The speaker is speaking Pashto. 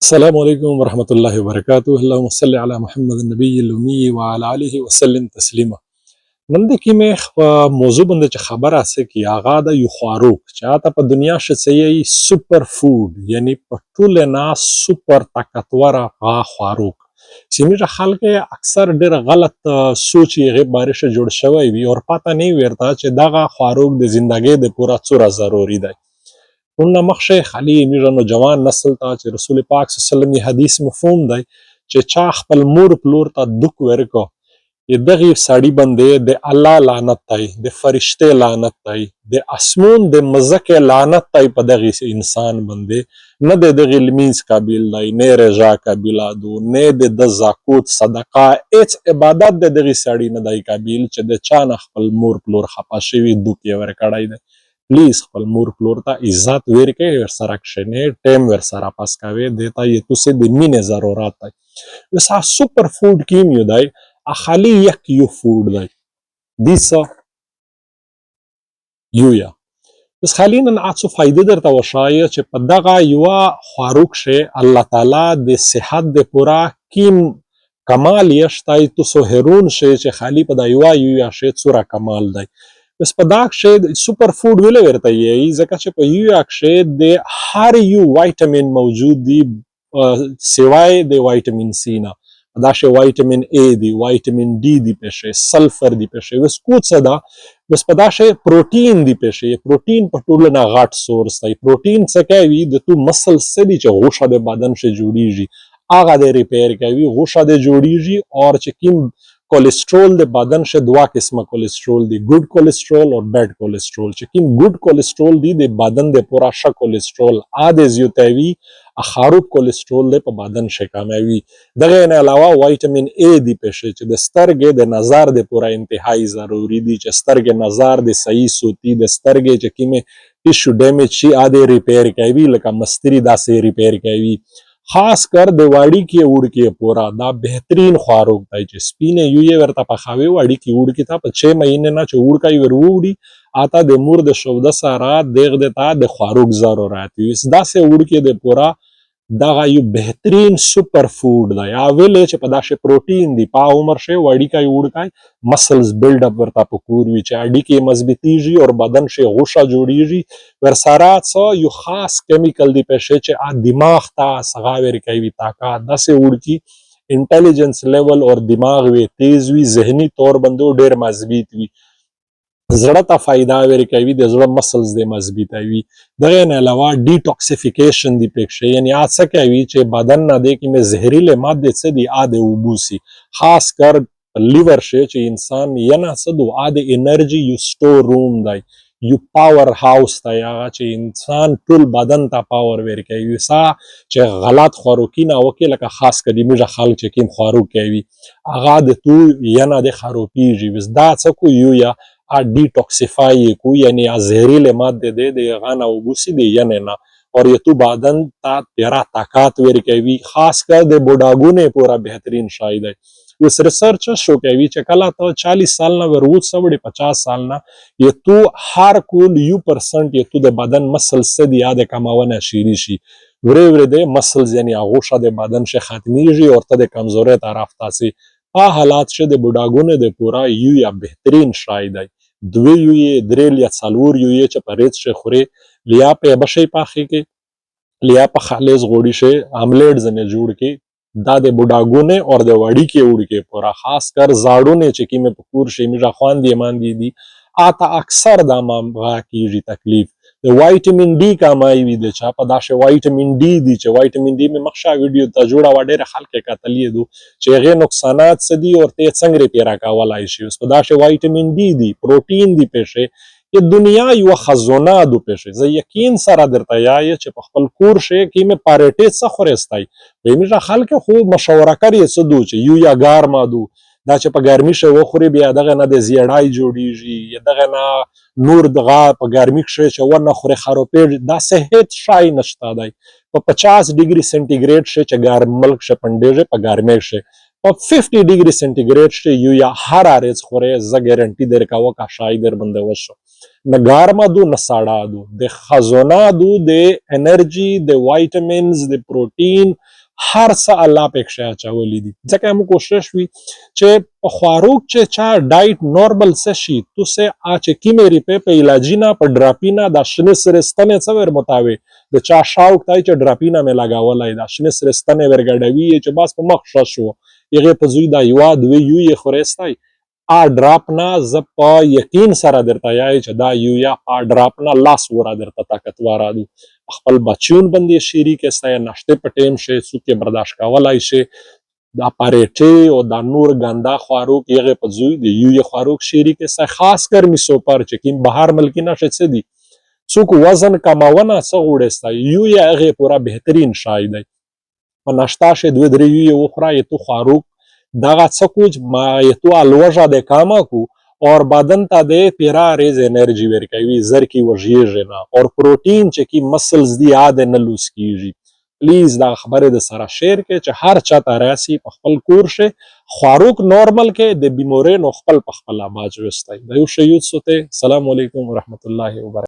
السلام عليكم ورحمة الله وبركاته. اللهم صل على محمد النبي الأمي وعلى آله وسلم تسلیما. نن د کې مې په موضوع باندې چې خبره سه کی هغه د یو خواروک چې هغه په دنیا شته سپر فود یعنی په ټوله نه سپر طاقتور هغه خواروک چې موږ خلک اکثر ډېر غلط سوچ یې غي بارش جوړ شوی وي او پته نه ورته چې دغه خواروک د زندګۍ د پورا څوره ضروري دی. اون مخشه خلی میره نوجوان نسل ته چې رسول پاک صلی الله علیه وسلم یې حدیث مفهوم دی چې چا خپل مور پلور ته دک ورکو دغه سړی باندې د الله لعنت دی، د فرشته لعنت دی، د اسمون د مزکه لعنت دی په دغه انسان باندې، نه د دغه لمینس قابل دی، نه رضا قابل دو، نه د زکات صدقه هیڅ عبادت د دغه سړی نه دی قابل چې د چا نه خپل مور پلور خپه شوی دک یې ورکړای دی. پلیز خپل مور پلور ته عزت ورکړئ، ورسره کښېنئ، ټایم ورسره پاس کوئ، دې ته یې تاسې د مینې ضرورت دی. اوس هغه سپر فود کوم یو دی؟ خالی یک یو فود دی. دیسه یویا. اوس خالی نن څو فایدې درته وښایه چې په دغه یوه خواروک شی الله تعالی د صحت د پوره کیم کمال یې شتی تاسو حیرون شئ چې خالی په دا یوه شی څومره کمال دی. بس په دا کښې سپر فود ولې ورته یایي؟ ځکه چې په یویا کښې د هر یو وایټامین موجود دي سوای د وایټامین سی نه. دا شی وایټامین ای دی، وایټامین ډي دی پکښې، سلفر دی پکښې. اوس کو څه ده؟ بس په دا شی پروټین دی پکښې. پروټین په ټولو نه غټ سورس دی. پروټین څه کوي؟ د تو مسل څه دي چې غوښه د بدن ښې جوړیږي هغه د ریپیر کوي، غوښه د جوړیږي. او چې کوم کولیسټرول د بدن شه دوا قسمه کولیسټرول دی، ګډ کولیسټرول او بیډ کولیسټرول. چې کوم ګډ کولیسټرول دی د بدن د پورا ښه کولیسټرول ا د زیاتوي، خروب کولیسټرول دی په بدن شه کموي. دغه نه علاوه وایټامین ای دی پکښې چې د سترګې د نظر د پورا انتهایی ضروري دی چې سترګې نظر د صحیح سوتی، د سترګې چې کومه ټیشو ډیمیج شي ا د ریپیر کوي، لکه مستری داسې ریپیر کوي. خاص کر د وړیکې وړکې پورا دا بهترین خواروک دی چې سپینې یوې ورته پخوي وړیکې وړکې ته په 6 مهینې نه چې وړکی ور ووړي اته د مور د شوده سره دغه د تا د خواروک ضرورت وي. داسې وړکې د پورا دغه یو بهترین سپر فود دی. اولې چې په داسې پروټین دی په عمر شي وړیکای وړکای مسلز بیلډ اپ ورته پکور وي چې اډیکې مضبوطیږي او بدن شي غوښه جوړیږي. ورسره څه یو خاص کیمیکل دی پکښې چې دماغ ته سغا ورکوي طاقت. داسې وړکي انټیلیجنس لیول او دماغ وي تیز وي، ذهني طور باندې ډیر مضبوط وي، زړه ته فایده ورکوي، د زړه مسلز د مضبوطوي. دغه نه علاوه ډیټاکسیفیکیشن دی پکښې، یعنی څه کوي چې بدن نه دی کې زهرجن ماده څه دی د وبوسي، خاص کر لیور شي چې انسان ینه څه دو د انرژي یو سٹور روم دی، یو پاور هاوس دی هغه چې انسان ټول بدن ته پاور ورکوي. چې غلط خوراکونه وکړي لکه خاص کړي موږ خلک چې کوم خوراک کوي هغه د تو ینه د خرابیږي. دا څه کو یو یا ډیټاکسیفای کو یعنی زهریله ماده دی د غنا وبوسی دی یعنی نه اور یہ تو بدن تا تیرا طاقت ورکوي. خاص کر د بوډاګونه پورا بهترین شای دی. اوس ریسرچ شو کوي چې کله ته 40 سال نه ورود سوړي 50 سال نه یہ تو هر کول یو پرسنٹ یہ تو د بدن مسل سدی یاد کماونه شيري شي ورې د مسلز یعنی غوښه د بدن شه ختميږي او ته د کمزوري طرف تاسي په حالات شه د بوډاګونه د پورا یو یا بهترین شای دی. دوی یوې درې یا څلور یوې چې په ریت شه خوري لیا په بشي پاخي کې لیا په خالص غوړي شه املیټ زنه جوړ کې دا د بوډاګونه او د وړي کې وړ کې پورا خاص کر زاړونه چې کې مې پکور شي میرا خوان دی مان دي آتا اکثر دا مامغا کیږي تکلیف. د وایټامین ډي کمای وي د چا په داسې وایټامین ډي دي چې وایټامین ډي مې مخشه ویډیو ته جوړه و ډېر خلک کتلې دو چې هغه نقصانات څه دي او ته څنګه ریپیر کولای شي. اوس په داسې وایټامین ډي دي، پروټین دي پېښه چې دنیا یو خزانه دو پېښه. زه یقین سره درته یای چې په خپل کور شي کې مې پارټي څه خورستای وې مې خلک خو مشوره کوي څه دو چې یو یا ګارما دو دا چې په ګرمي شي وخوري بیا دغه نه د زیړای جوړیږي دغه نه نور دغه په ګرمي شي چې ونه خوري خروپېږي. دا صحت شای نشته دی. په 50 ډیګري سنټیګریډ شي چې ګرم ملک شي پندېږي په ګرمي شي په 50 ډیګري سنټیګریډ شي یو یا هر ارز خوري زه ګارانټي درکاوه کا شای در باندې وشو. نه ګارمه دو نه ساړه دو، د خزونه دو، د انرژي، د وایټامینز، د پروټین، هر څه الله پکښې اچولي دي. ځکه موږ کوشش وي چې په خواروک چې چا ډایټ نورمل څه شي تو سے آچ کیمې ریپې په علاجینا په ډراپینا دا شنه سرستنې څه ور متاوي د چا شاوک تای چې ډراپینا مې لګولای دا شنه سرستنې ورګډوي چې بس په مخ شو هغه په زوی دا یو دوی یو یې خورستای ا ډراپ نه ز په یقین سره درته یای چې دا یو یا ا ډراپ نه لاس ورا درته طاقتوار دي خپل بچیون باندې شریک استای نشته په ټیم شي څوک برداشت کولای شي دا پاریټي او دا نور ګندا خواروک یغه په زوی دی یو خواروک شریک استای خاص کر می سوپر چې کین بهر ملکی نشه څه دي څوک وزن کماونه څه وړستای یو یا هغه پورا بهترین شای دی په ناشتا شه دوی درې یو خورای تو خواروک دغه څه کوج ما تو الوجا د کاما کو اور بدن ته د پیرا ریز انرژي ورکوي زر کی وژیږي نه اور پروتین چې کی مسلز دی یاد نه لوس کیږي پلیز دا خبره د سره شیر کې چې هر چا ته راسي په خپل کور شه خواروک نورمل کې د بیمورې نو خپل په خپل باج وستای د یو شی یوت سوته السلام علیکم ورحمت الله وبرکاته